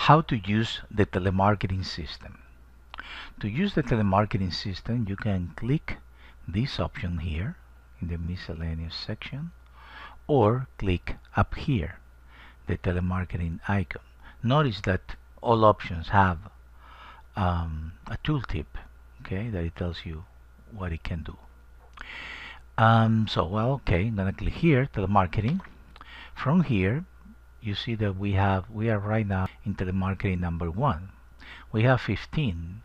How to use the telemarketing system. To use the telemarketing system, you can click this option here in the miscellaneous section, or click up here, the telemarketing icon. Notice that all options have a tooltip, okay, that it tells you what it can do. Okay, I'm gonna click here, telemarketing. From here, you see that we are right now in telemarketing number 1. We have 15.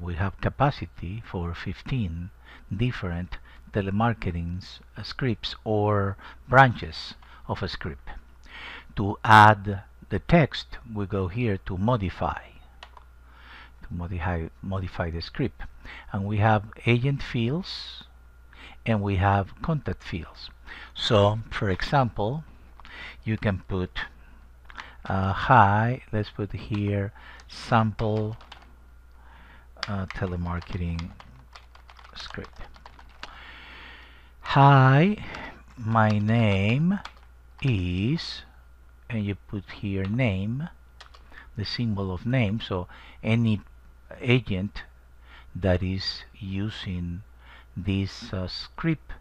We have capacity for 15 different telemarketing scripts or branches of a script. To add the text, we go here to modify the script, and we have agent fields and we have contact fields. So for example, you can put hi, let's put here sample telemarketing script. Hi, my name is, and you put here name, the symbol of name, so any agent that is using this script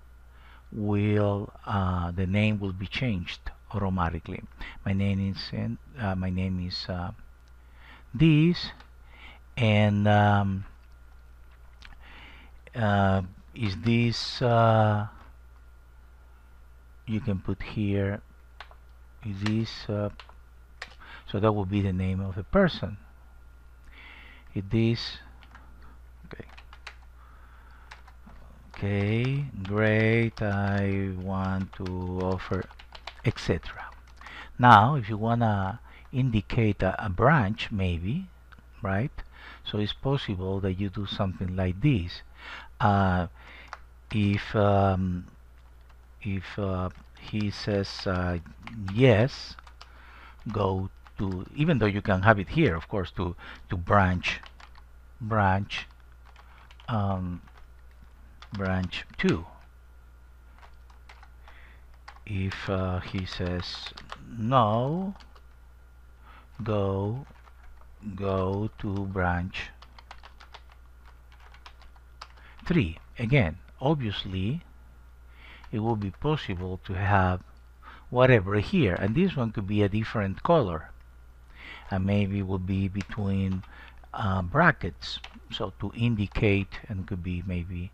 will the name will be changed automatically. My name is this, and is this you can put here is this so that will be the name of the person. Is this okay, great, I want to offer, etc. Now if you wanna indicate a branch, maybe, right, so it's possible that you do something like this. If he says yes, go to, even though you can have it here, of course, to branch 2. If he says no, go to branch 3. Again, obviously it will be possible to have whatever here, and this one could be a different color, and maybe it will be between brackets, so to indicate, and could be maybe,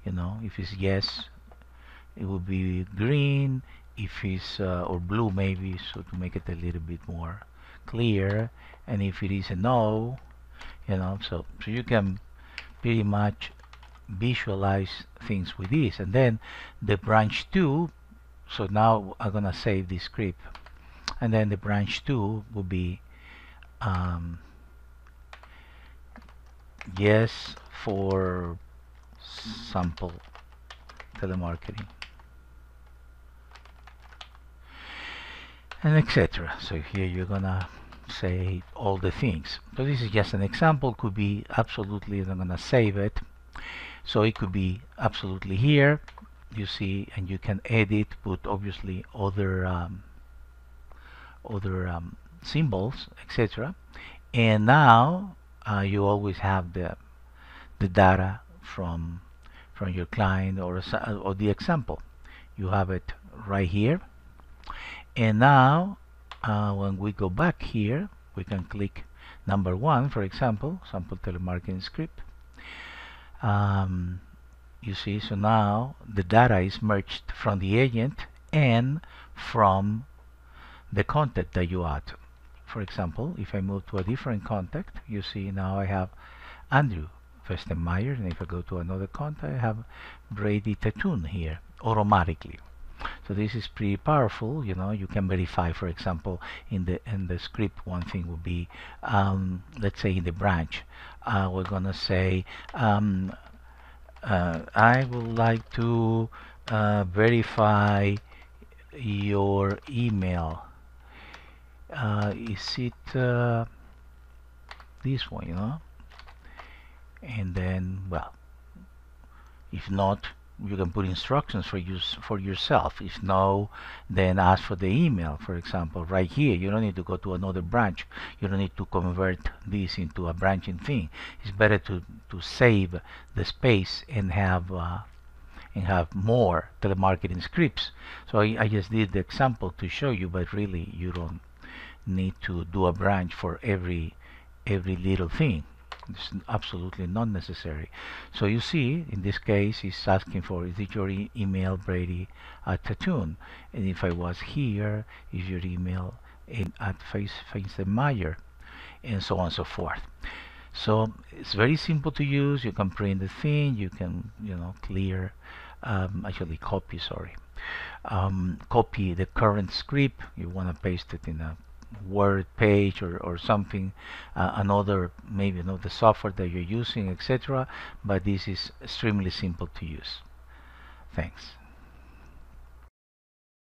you know, if it's yes, it will be green, if it's or blue maybe, so to make it a little bit more clear, and if it is a no, you know, so you can pretty much visualize things with this. And then the branch 2, so now I'm gonna save this script, and then the branch 2 will be yes for sample telemarketing, and etc. So here you're gonna say all the things. So this is just an example, could be absolutely, I'm gonna save it, so it could be absolutely here, you see, and you can edit, put obviously other symbols, etc. And now you always have the data from your client or the example. You have it right here. And now when we go back here, we can click number 1, for example, sample telemarketing script. You see, so now the data is merged from the agent and from the contact that you add. For example, if I move to a different contact, you see now I have Andrew Festenmeyer, and if I go to another contact, I have Brady Tattoon here automatically. So this is pretty powerful. You know, you can verify, for example, in the script, one thing would be, let's say in the branch, we're gonna say I would like to verify your email. Is it this one, you know? And then, well, if not, you can put instructions for yourself. If no, then ask for the email, for example, right here. You don't need to go to another branch. You don't need to convert this into a branching thing. It's better to save the space and have more telemarketing scripts. So I just did the example to show you, but really you don't need to do a branch for every little thing. It's absolutely not necessary. So you see, in this case, it's asking for, is it your email, Brady at Tattoon? And if I was here, is your email at Feinsteinmeyer, and so on and so forth. So it's very simple to use. You can print the thing. You can, clear, actually copy. Sorry, copy the current script. You want to paste it in a Word page or something, maybe another software that you're using, etc. But this is extremely simple to use. Thanks.